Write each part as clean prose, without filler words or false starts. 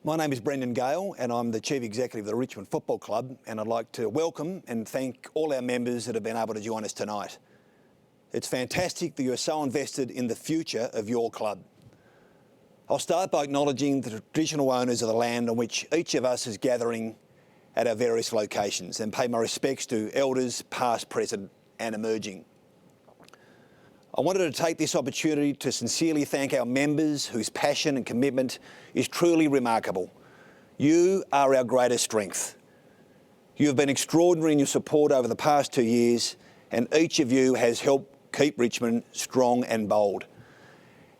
My name is Brendan Gale and I'm the Chief Executive of the Richmond Football Club, and I'd like to welcome and thank all our members that have been able to join us tonight. It's fantastic that you are so invested in the future of your club. I'll start by acknowledging the traditional owners of the land on which each of us is gathering at our various locations, and pay my respects to elders past, present and emerging. I wanted to take this opportunity to sincerely thank our members whose passion and commitment is truly remarkable. You are our greatest strength. You have been extraordinary in your support over the past 2 years, and each of you has helped keep Richmond strong and bold.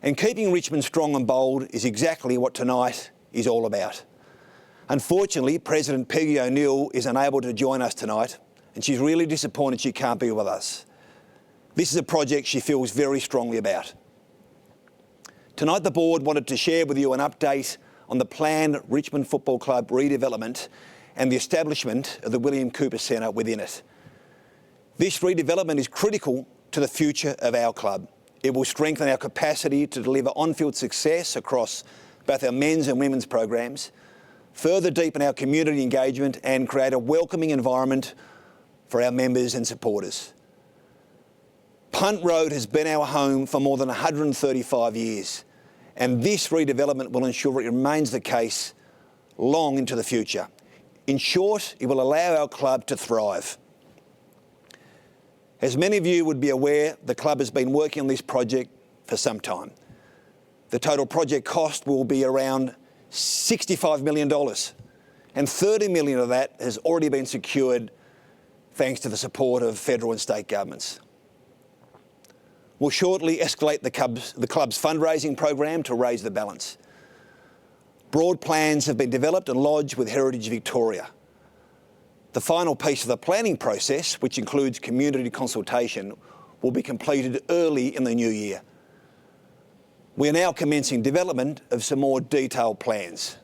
And keeping Richmond strong and bold is exactly what tonight is all about. Unfortunately, President Peggy O'Neill is unable to join us tonight, and she's really disappointed she can't be with us. This is a project she feels very strongly about. Tonight the board wanted to share with you an update on the planned Richmond Football Club redevelopment and the establishment of the William Cooper Centre within it. This redevelopment is critical to the future of our club. It will strengthen our capacity to deliver on-field success across both our men's and women's programs, further deepen our community engagement and create a welcoming environment for our members and supporters. Punt Road has been our home for more than 135 years, and this redevelopment will ensure it remains the case long into the future. In short, it will allow our club to thrive. As many of you would be aware, the club has been working on this project for some time. The total project cost will be around $65 million, and $30 million of that has already been secured thanks to the support of federal and state governments. We'll shortly escalate the club's fundraising program to raise the balance. Broad plans have been developed and lodged with Heritage Victoria. The final piece of the planning process, which includes community consultation, will be completed early in the new year. We are now commencing development of some more detailed plans.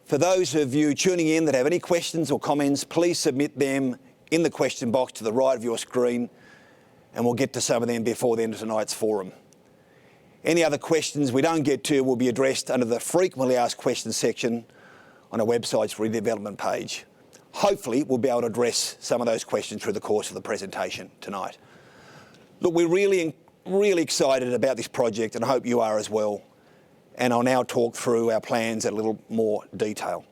For those of you tuning in that have any questions or comments, please submit them in the question box to the right of your screen, and we'll get to some of them before the end of tonight's forum. Any other questions we don't get to will be addressed under the frequently asked questions section on our website's redevelopment page. Hopefully we'll be able to address some of those questions through the course of the presentation tonight. Look, we're really excited about this project, and I hope you are as well. And I'll now talk through our plans in a little more detail.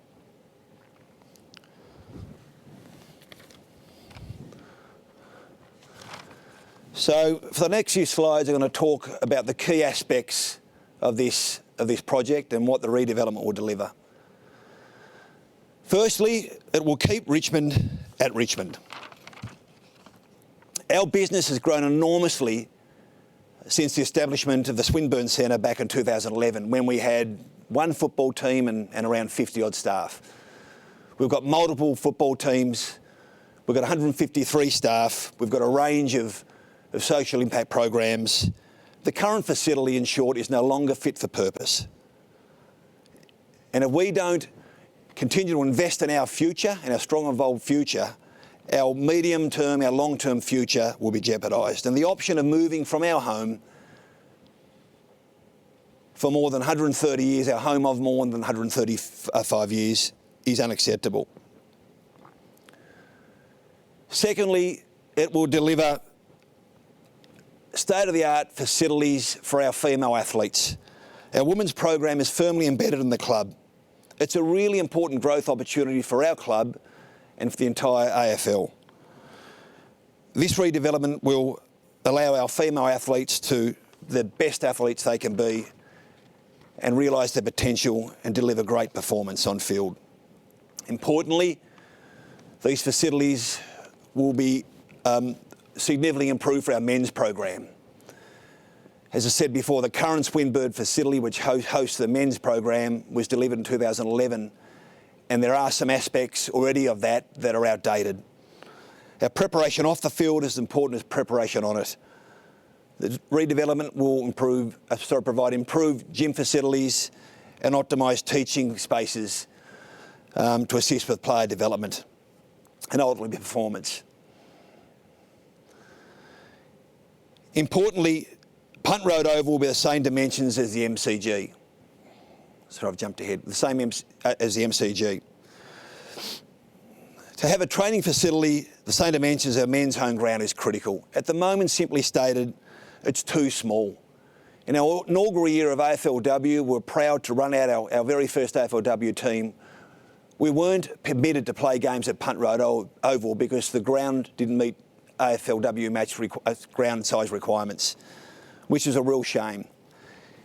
So for the next few slides, I'm going to talk about the key aspects of this project and what the redevelopment will deliver. Firstly, it will keep Richmond at Richmond. Our business has grown enormously since the establishment of the Swinburne Centre back in 2011, when we had one football team and around 50 odd staff. We've got multiple football teams, we've got 153 staff, we've got a range of social impact programs. The current facility, in short, is no longer fit for purpose. And if we don't continue to invest in our future, in our strong involved future, our medium-term, our long-term future will be jeopardised. And the option of moving from our home for more than 130 years, our home of more than 135 years, is unacceptable. Secondly, it will deliver state-of-the-art facilities for our female athletes. Our women's program is firmly embedded in the club. It's a really important growth opportunity for our club and for the entire AFL. This redevelopment will allow our female athletes to the best athletes they can be and realise their potential and deliver great performance on field. Importantly, these facilities will be significantly improved for our men's program. As I said before, the current Swinburne facility, which hosts the men's program, was delivered in 2011, and there are some aspects already of that are outdated. Our preparation off the field is as important as preparation on it. The redevelopment will provide improved gym facilities and optimised teaching spaces to assist with player development and ultimately performance. Importantly, Punt Road Oval will be the same dimensions as the MCG. sorry, I've jumped ahead, the same as the MCG. To have a training facility the same dimensions as our men's home ground is critical. At the moment, simply stated, it's too small. In our inaugural year of AFLW, we're proud to run out our very first AFLW team. We weren't permitted to play games at Punt Road Oval because the ground didn't meet AFLW match ground size requirements, which is a real shame.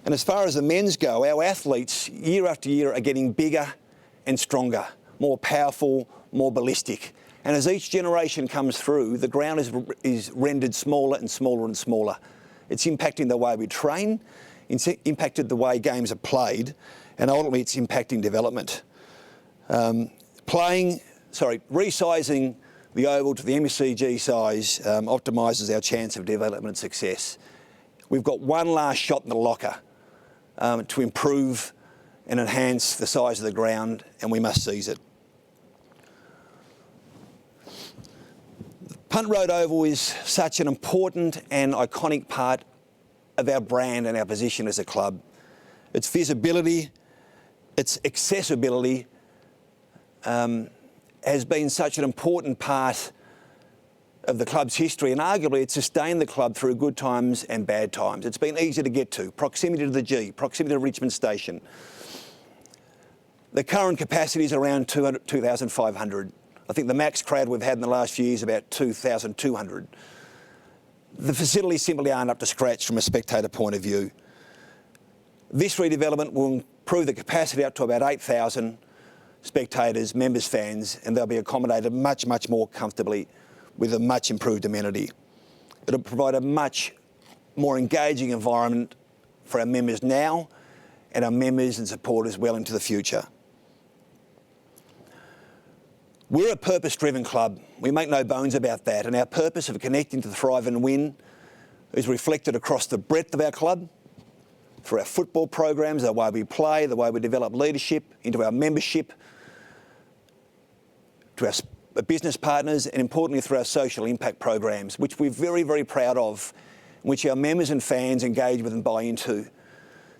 And as far as the men's go, our athletes year after year are getting bigger and stronger, more powerful, more ballistic. And as each generation comes through, the ground is rendered smaller and smaller and smaller. It's impacting the way we train, it's impacted the way games are played, and ultimately it's impacting development. Resizing the oval to the MCG size optimises our chance of development success. We've got one last shot in the locker to improve and enhance the size of the ground, and we must seize it. Punt Road Oval is such an important and iconic part of our brand and our position as a club. Its visibility, its accessibility has been such an important part of the club's history, and arguably it's sustained the club through good times and bad times. It's been easy to get to, proximity to the G, proximity to Richmond Station. The current capacity is around 2,500. I think the max crowd we've had in the last few years is about 2,200. The facilities simply aren't up to scratch from a spectator point of view. This redevelopment will improve the capacity up to about 8,000 spectators, members, fans, and they'll be accommodated much, much more comfortably with a much improved amenity. It'll provide a much more engaging environment for our members now and our members and supporters well into the future. We're a purpose-driven club. We make no bones about that, and our purpose of connecting to thrive and win is reflected across the breadth of our club, through our football programs, the way we play, the way we develop leadership, into our membership, to our business partners, and importantly through our social impact programs, which we're very, very proud of, which our members and fans engage with and buy into.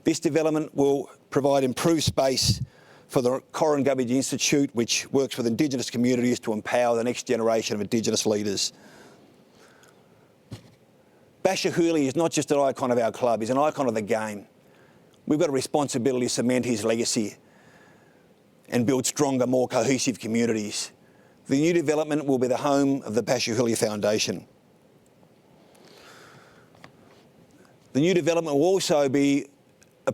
This development will provide improved space for the Corrin Institute, which works with Indigenous communities to empower the next generation of Indigenous leaders. Basher Hooley is not just an icon of our club, he's an icon of the game. We've got a responsibility to cement his legacy and build stronger, more cohesive communities. The new development will be the home of the Basher Hooley Foundation. The new development will also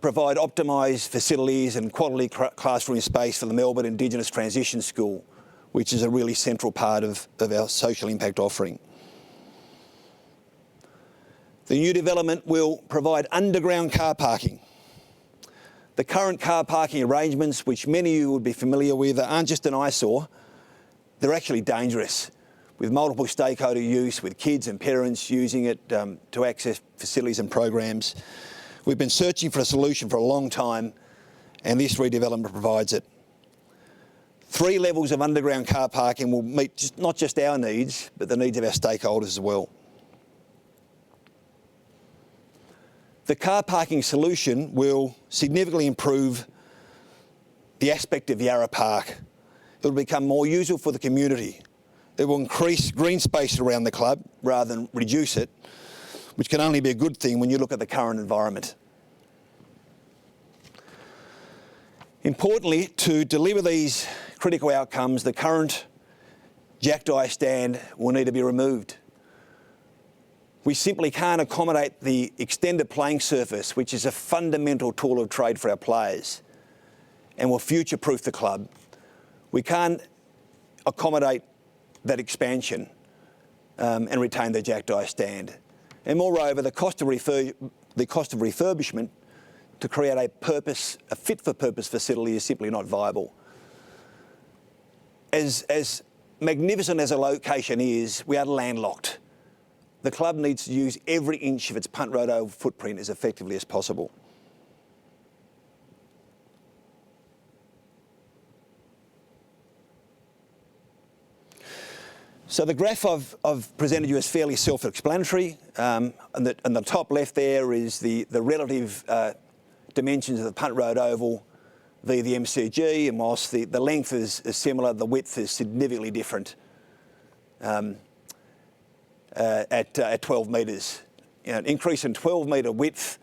provide optimised facilities and quality classroom space for the Melbourne Indigenous Transition School, which is a really central part of our social impact offering. The new development will provide underground car parking. The current car parking arrangements, which many of you would be familiar with, aren't just an eyesore, they're actually dangerous, with multiple stakeholder use, with kids and parents using it to access facilities and programs. We've been searching for a solution for a long time, and this redevelopment provides it. 3 levels of underground car parking will meet not just our needs, but the needs of our stakeholders as well. The car parking solution will significantly improve the aspect of Yarra Park. It will become more useful for the community. It will increase green space around the club rather than reduce it, which can only be a good thing when you look at the current environment. Importantly, to deliver these critical outcomes, the current jackdaw stand will need to be removed. We simply can't accommodate the extended playing surface, which is a fundamental tool of trade for our players and will future-proof the club. We can't accommodate that expansion and retain the jackdaw stand. And moreover, the cost of refurbishment to create a fit-for-purpose facility is simply not viable. As magnificent as a location is, we are landlocked. The club needs to use every inch of its Punt Road Oval footprint as effectively as possible. So the graph I've presented you is fairly self-explanatory. On the top left there is the relative dimensions of the Punt Road Oval via the MCG, and whilst the length is similar, the width is significantly different at 12 metres. An increase in 12-metre width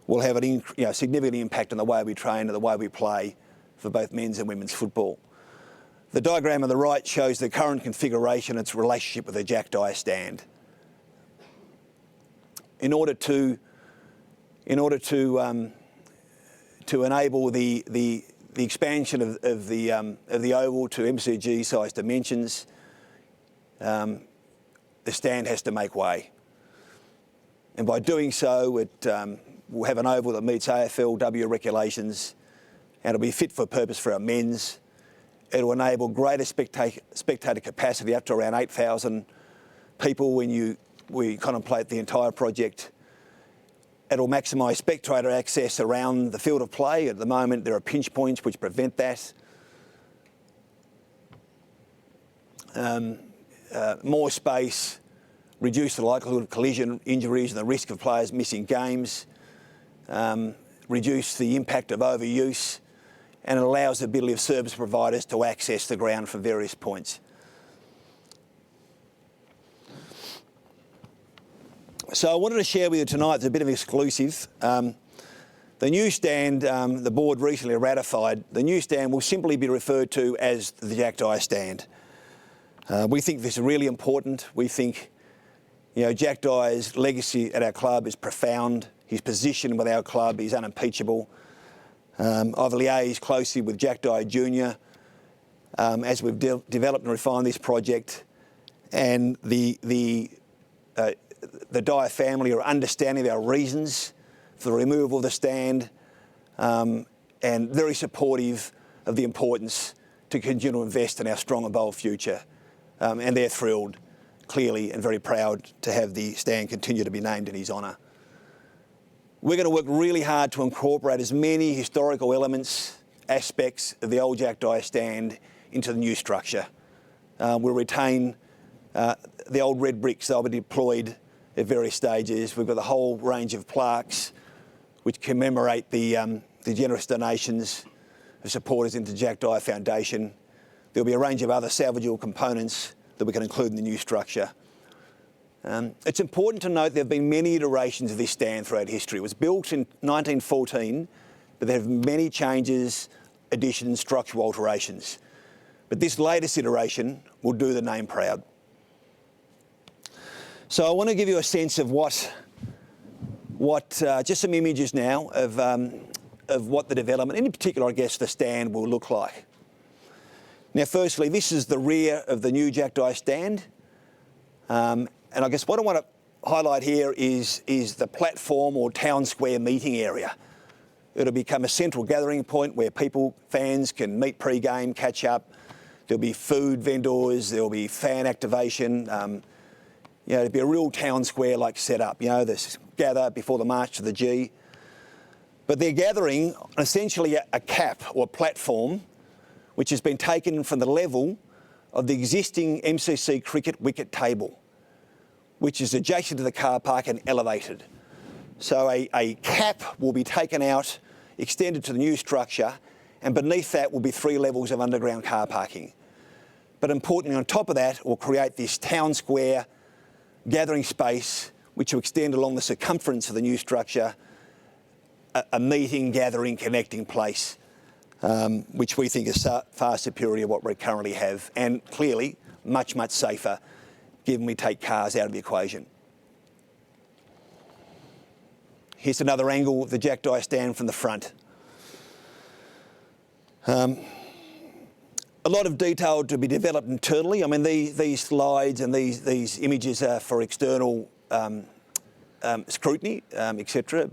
will have a significant impact on the way we train and the way we play for both men's and women's football. The diagram on the right shows the current configuration and its relationship with the Jackdye stand. In order to enable the expansion of the oval to MCG size dimensions, the stand has to make way. And by doing so, it will have an oval that meets AFLW regulations, and it'll be fit for purpose for our men's. It'll enable greater spectator capacity, up to around 8,000 people when we contemplate the entire project. It'll maximise spectator access around the field of play. At the moment, there are pinch points which prevent that. More space, reduce the likelihood of collision injuries and the risk of players missing games, reduce the impact of overuse, and it allows the ability of service providers to access the ground from various points. So I wanted to share with you tonight, it's a bit of an exclusive. The new stand, the board recently ratified, the new stand will simply be referred to as the Jackdye stand. We think this is really important. We think, Jackdye's legacy at our club is profound. His position with our club is unimpeachable. I've liaised closely with Jackdye Jr. As we've developed and refined this project, and the Dyer family are understanding of our reasons for the removal of the stand, and very supportive of the importance to continue to invest in our strong and bold future. And they're thrilled, clearly, and very proud to have the stand continue to be named in his honour. We're going to work really hard to incorporate as many historical elements, aspects of the old Jackdye stand into the new structure. We'll retain the old red bricks that will be deployed at various stages. We've got the whole range of plaques which commemorate the generous donations of supporters into the Jackdye Foundation. There'll be a range of other salvageable components that we can include in the new structure. It's important to note there have been many iterations of this stand throughout history. It was built in 1914, but there have been many changes, additions, structural alterations. But this latest iteration will do the name proud. So I want to give you a sense of just some images now of what the development, and in particular, I guess, the stand will look like. Now, firstly, this is the rear of the new Jackdye stand. And I guess what I want to highlight here is the platform or town square meeting area. It'll become a central gathering point where people, fans, can meet pre-game, catch up. There'll be food vendors, there'll be fan activation. It'll be a real town square-like setup. They gather before the march to the G. But they're gathering essentially a cap or platform which has been taken from the level of the existing MCC cricket wicket table, which is adjacent to the car park and elevated. So a cap will be taken out, extended to the new structure, and beneath that will be 3 levels of underground car parking. But importantly, on top of that, will create this town square gathering space, which will extend along the circumference of the new structure, a meeting, gathering, connecting place, which we think is far superior to what we currently have, and clearly much, much safer, given we take cars out of the equation. Here's another angle of the Jackdye stand from the front. A lot of detail to be developed internally. I mean, these slides and these images are for external scrutiny, etc.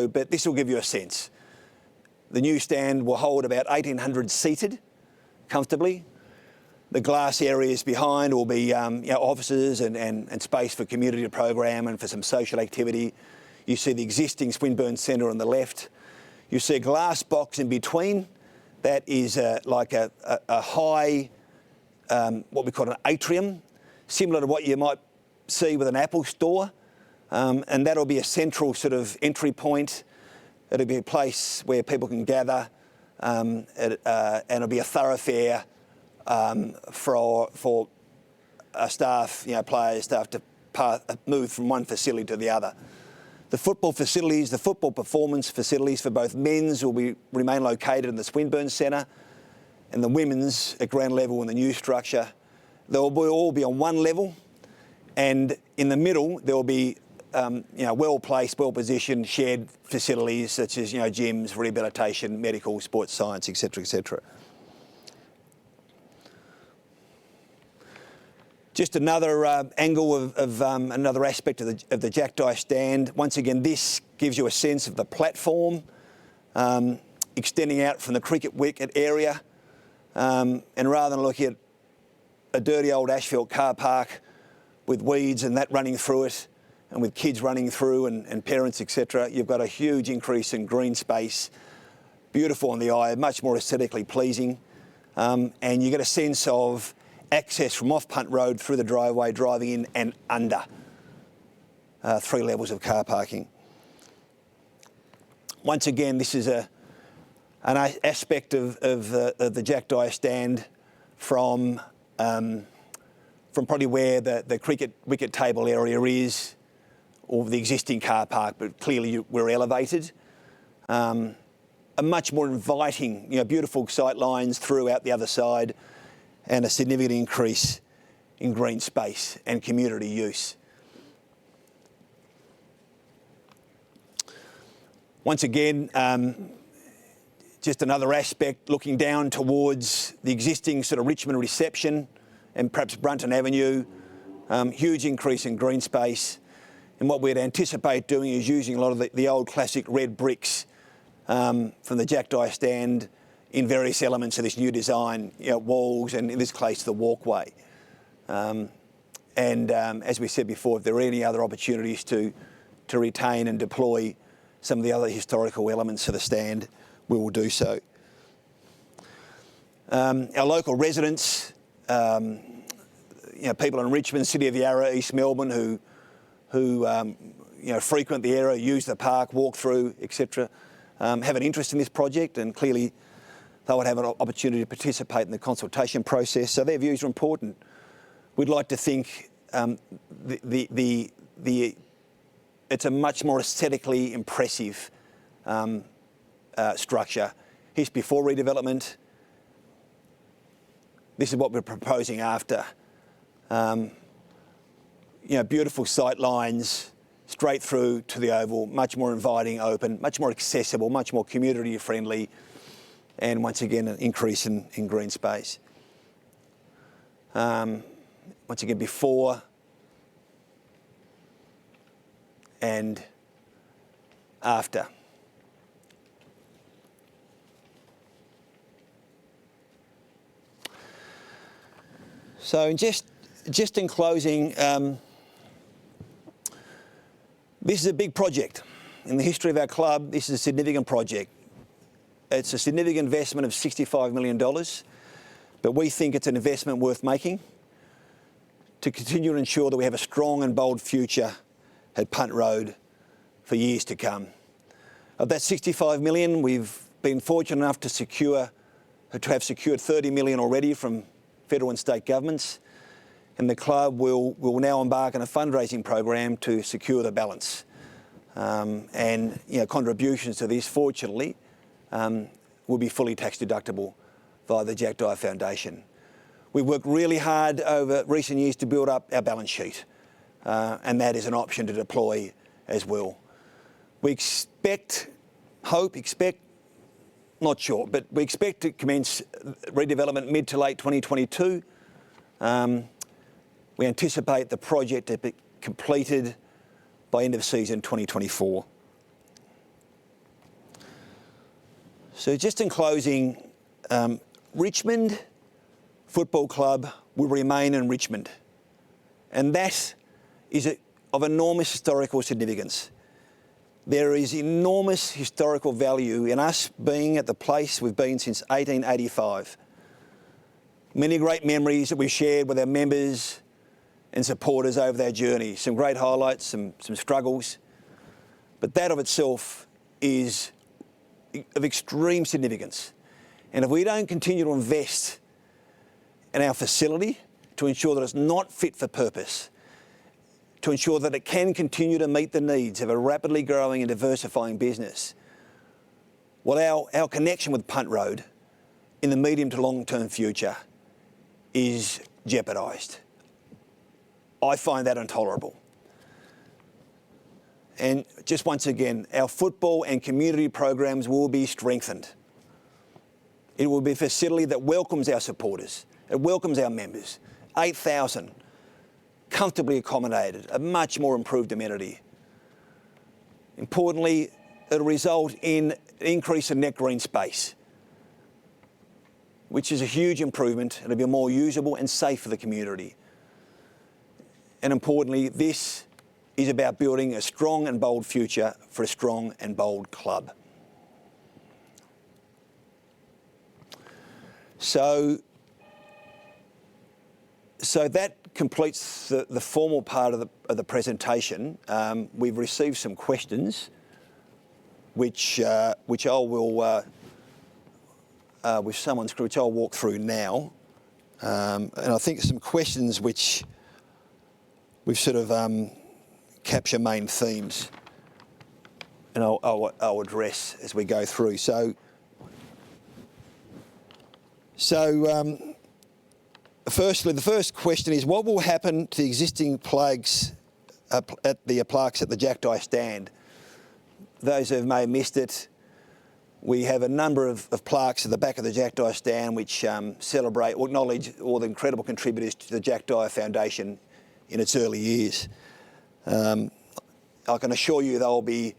But this will give you a sense. The new stand will hold about 1,800 seated comfortably. The glass areas behind will be offices and space for community to program and for some social activity. You see the existing Swinburne Centre on the left. You see a glass box in between. That is like a high, what we call an atrium, similar to what you might see with an Apple store. And that'll be a central sort of entry point. It'll be a place where people can gather and it'll be a thoroughfare for staff, players, staff to move from one facility to the other. The football facilities, the football performance facilities for both men's will remain located in the Swinburne Centre, and the women's at ground level in the new structure. They'll all be on one level, and in the middle there will be well-placed, well-positioned shared facilities such as gyms, rehabilitation, medical, sports science, etc., etc. Just another angle of another aspect of the Jackdaw stand. Once again, this gives you a sense of the platform extending out from the cricket wicket area. And rather than looking at a dirty old asphalt car park with weeds and that running through it, and with kids running through and parents, etc., you've got a huge increase in green space, beautiful on the eye, much more aesthetically pleasing, and you get a sense of access from off Punt Road through the driveway, driving in and under 3 levels of car parking. Once again, this is an aspect of the Jackdaw stand from probably where the cricket wicket table area is, or the existing car park, but clearly we're elevated. A much more inviting, beautiful sight lines throughout the other side, and a significant increase in green space and community use. Once again, just another aspect looking down towards the existing sort of Richmond reception and perhaps Brunton Avenue, huge increase in green space. And what we'd anticipate doing is using a lot of the old classic red bricks from the Jackdaw stand in various elements of this new design, walls and in this case the walkway. As we said before, if there are any other opportunities to retain and deploy some of the other historical elements of the stand, we will do so. Our local residents, people in Richmond, City of Yarra, East Melbourne, who frequent the area, use the park, walk through, etc., have an interest in this project, and clearly they would have an opportunity to participate in the consultation process. So their views are important. We'd like to think it's a much more aesthetically impressive structure. Here's before redevelopment. This is what we're proposing after. Beautiful sight lines straight through to the Oval, much more inviting, open, much more accessible, much more community friendly, and once again an increase in green space. Once again, before and after. So just in closing, this is a big project. In the history of our club, this is a significant project. It's a significant investment of $65 million, but we think it's an investment worth making to continue to ensure that we have a strong and bold future at Punt Road for years to come. Of that $65 million, we've been fortunate enough to have secured $30 million already from federal and state governments, and the club will now embark on a fundraising program to secure the balance. Contributions to this, fortunately, will be fully tax deductible via the Jackdaw Foundation. We've worked really hard over recent years to build up our balance sheet, and that is an option to deploy as well. We expect, not sure, but we expect to commence redevelopment mid to late 2022. We anticipate the project to be completed by end of season 2024. So just in closing, Richmond Football Club will remain in Richmond, and that is of enormous historical significance. There is enormous historical value in us being at the place we've been since 1885. Many great memories that we've shared with our members and supporters over their journey. Some great highlights, some struggles, but that of itself is of extreme significance. And if we don't continue to invest in our facility to ensure that it's not fit for purpose, to ensure that it can continue to meet the needs of a rapidly growing and diversifying business, well, our connection with Punt Road in the medium to long-term future is jeopardised. I find that intolerable. And just once again, our football and community programs will be strengthened. It will be a facility that welcomes our supporters, it welcomes our members. 8,000 comfortably accommodated, a much more improved amenity. Importantly, it'll result in an increase in net green space, which is a huge improvement. It'll be more usable and safe for the community. And importantly, this is about building a strong and bold future for a strong and bold club. So that completes the formal part of the presentation. We've received some questions, which I will, with someone's which I'll walk through now, and I think some questions which we've sort of capture main themes, and I'll address as we go through. Firstly, the first question is, what will happen to the existing plaques at the Jackdaw stand? Those who may have missed it, we have a number of plaques at the back of the Jackdaw stand which celebrate or acknowledge all the incredible contributors to the Jackdaw Foundation in its early years. I can assure you they'll be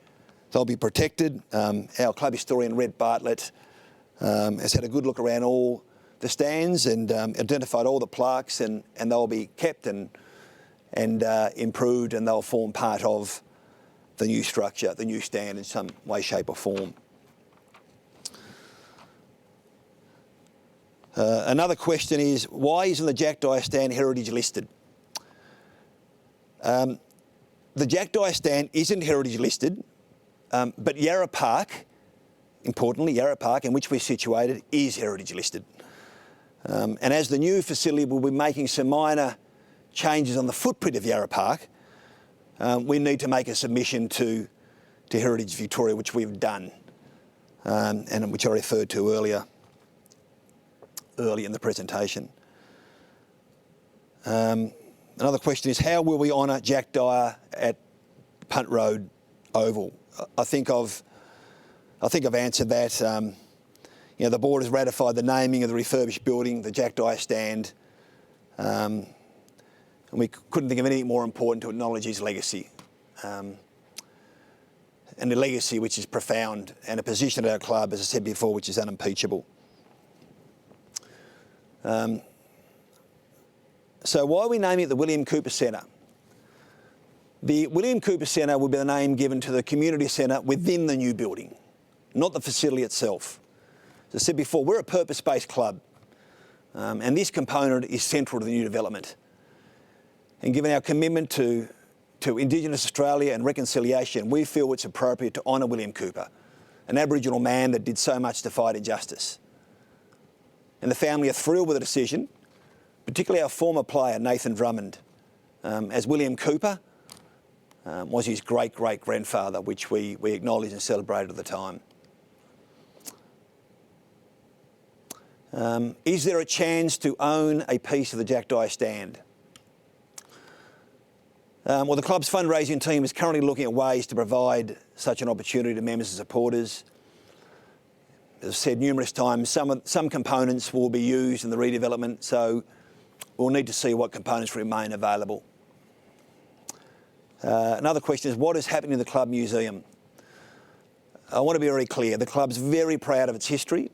protected. Our club historian, Red Bartlett, has had a good look around all the stands and identified all the plaques, and they'll be kept and improved, and they'll form part of the new structure, the new stand in some way, shape or form. Another question is, why isn't the Jackdaw stand heritage listed? The Jackdaw stand isn't heritage listed, but Yarra Park, importantly, Yarra Park, in which we're situated, is heritage listed. And as the new facility will be making some minor changes on the footprint of Yarra Park, we need to make a submission to Heritage Victoria, which we've done, and which I referred to early in the presentation. Another question is, how will we honour Jack Dyer at Punt Road Oval? I think I've answered that. The board has ratified the naming of the refurbished building, the Jack Dyer stand, and we couldn't think of anything more important to acknowledge his legacy, and the legacy which is profound, and a position at our club, as I said before, which is unimpeachable. So why are we naming it the William Cooper Centre? The William Cooper Centre will be the name given to the community centre within the new building, not the facility itself. As I said before, we're a purpose-based club, and this component is central to the new development. And given our commitment to Indigenous Australia and reconciliation, we feel it's appropriate to honour William Cooper, an Aboriginal man that did so much to fight injustice. And the family are thrilled with the decision, particularly our former player, Nathan Drummond, as William Cooper was his great-great-grandfather, which we acknowledged and celebrated at the time. Is there a chance to own a piece of the Jack Dyer stand? Well, the club's fundraising team is currently looking at ways to provide such an opportunity to members and supporters. As I've said numerous times, some components will be used in the redevelopment, so we'll need to see what components remain available. Another question is, what is happening in the club museum? I want to be very clear. The club's very proud of its history,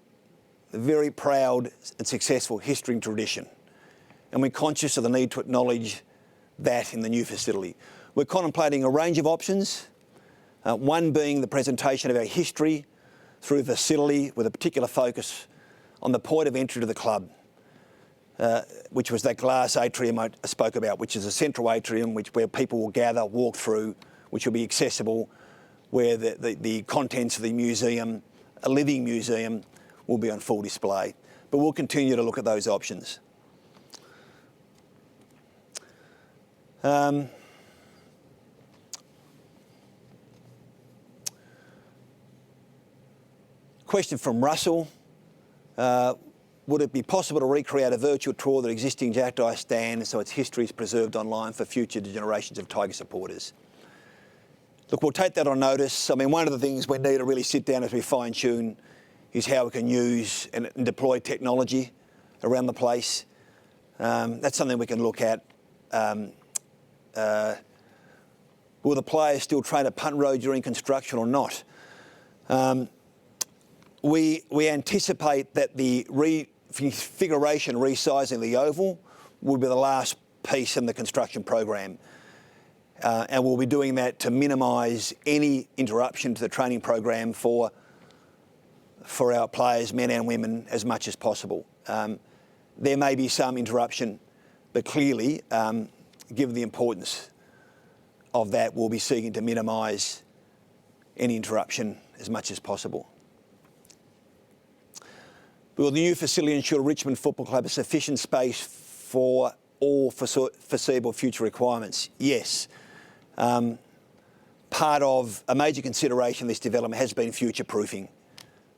a very proud and successful history and tradition, and we're conscious of the need to acknowledge that in the new facility. We're contemplating a range of options, one being the presentation of our history through the facility with a particular focus on the point of entry to the club, which was that glass atrium I spoke about, which is a central atrium where people will gather, walk through, which will be accessible, where the contents of the museum, a living museum, will be on full display. But we'll continue to look at those options. Question from Russell. Would it be possible to recreate a virtual tour of the existing Jack Dye stand so its history is preserved online for future generations of Tiger supporters? Look, we'll take that on notice. I mean, one of the things we need to really sit down as we fine-tune is how we can use and deploy technology around the place. That's something we can look at. Will the players still train at Punt Road during construction or not? We anticipate that the reconfiguration, resizing of the oval will be the last piece in the construction program. And we'll be doing that to minimise any interruption to the training program for our players, men and women, as much as possible. There may be some interruption, but clearly, given the importance of that, we'll be seeking to minimise any interruption as much as possible. Will the new facility ensure Richmond Football Club has sufficient space for all foreseeable future requirements? Yes. Part of a major consideration of this development has been future-proofing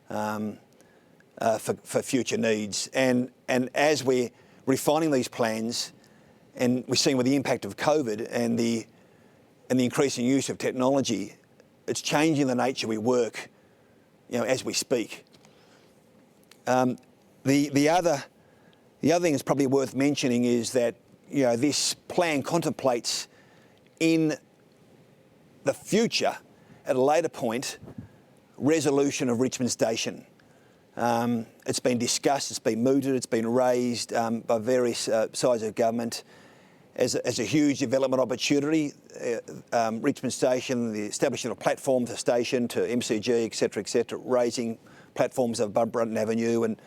for future needs. And as we're refining these plans, and we're seeing with the impact of COVID and the increasing use of technology, it's changing the nature we work, as we speak. The other thing that's probably worth mentioning is that this plan contemplates in the future, at a later point, resolution of Richmond Station. It's been discussed, it's been mooted, it's been raised by various sides of government as a huge development opportunity. Richmond Station, the establishment of platforms for station to MCG, etc., raising platforms above Brunton Avenue, and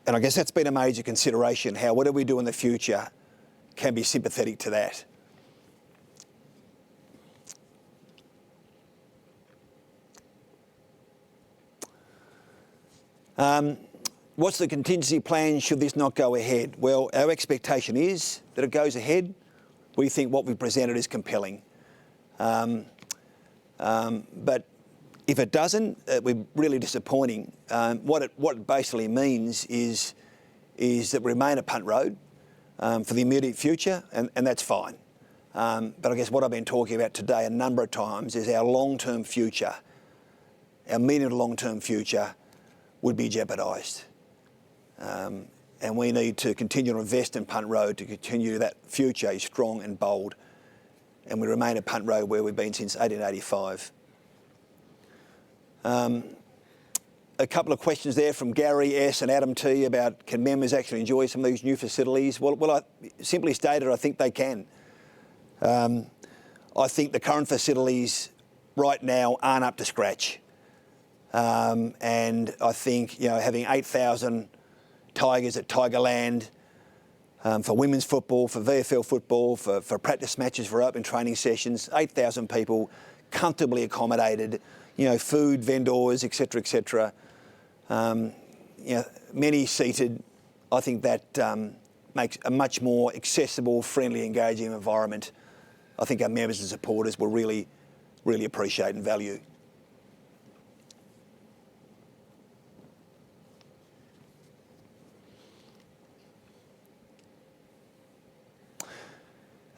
I guess that's been a major consideration. How whatever we do in the future can be sympathetic to that. What's the contingency plan should this not go ahead? Well, our expectation is that it goes ahead. We think what we've presented is compelling. But if it doesn't, we're really disappointing. What it basically means is that we remain at Punt Road for the immediate future, and that's fine. But I guess what I've been talking about today a number of times is our long-term future, our medium to long-term future would be jeopardised. And we need to continue to invest in Punt Road to continue that future is strong and bold. And we remain at Punt Road where we've been since 1885. A couple of questions there from Gary S and Adam T about can members actually enjoy some of these new facilities? Well, I simply stated I think they can. I think the current facilities right now aren't up to scratch. And I think having 8,000 Tigers at Tigerland for women's football, for VFL football, for practice matches, for open training sessions, 8,000 people comfortably accommodated, food, vendors, etc., many seated. I think that makes a much more accessible, friendly, engaging environment. I think our members and supporters will really, really appreciate and value.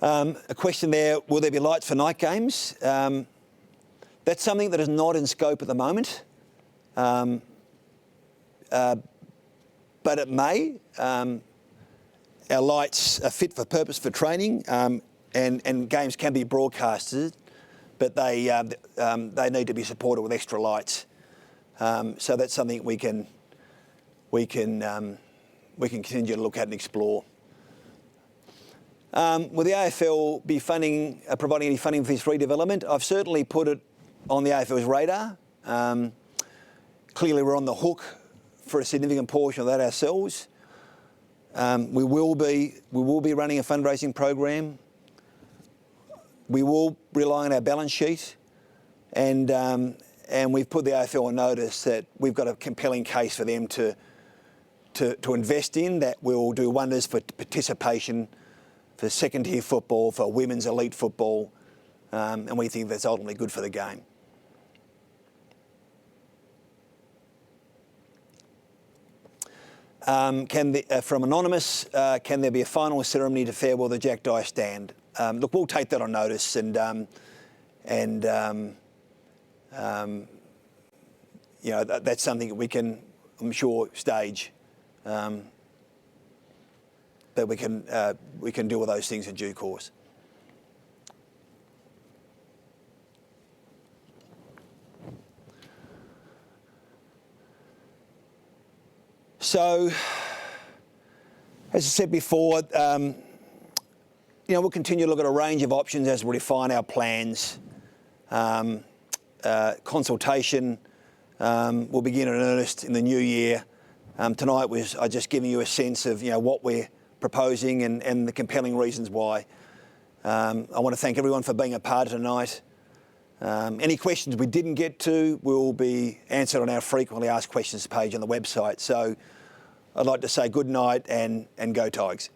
A question there, will there be lights for night games? That's something that is not in scope at the moment, but it may. Our lights are fit for purpose for training, and games can be broadcasted, but they need to be supported with extra lights. So that's something we can continue to look at and explore. Will the AFL be providing any funding for this redevelopment? I've certainly put it on the AFL's radar. Clearly, we're on the hook for a significant portion of that ourselves. We will be running a fundraising program. We will rely on our balance sheet, and and we've put the AFL on notice that we've got a compelling case for them to invest in that will do wonders for participation, for second-tier football, for women's elite football, and we think that's ultimately good for the game. From Anonymous, can there be a final ceremony to farewell the Jack Dye stand? Look, we'll take that on notice and you know, that's something that we can, I'm sure, stage. But we can deal with those things in due course. So, as I said before, you know, we'll continue to look at a range of options as we refine our plans. Consultation will begin in earnest in the new year. Tonight was just giving you a sense of, you know, what we're proposing and the compelling reasons why. I want to thank everyone for being a part of tonight. Any questions we didn't get to will be answered on our frequently asked questions page on the website. So I'd like to say good night and go Tigers.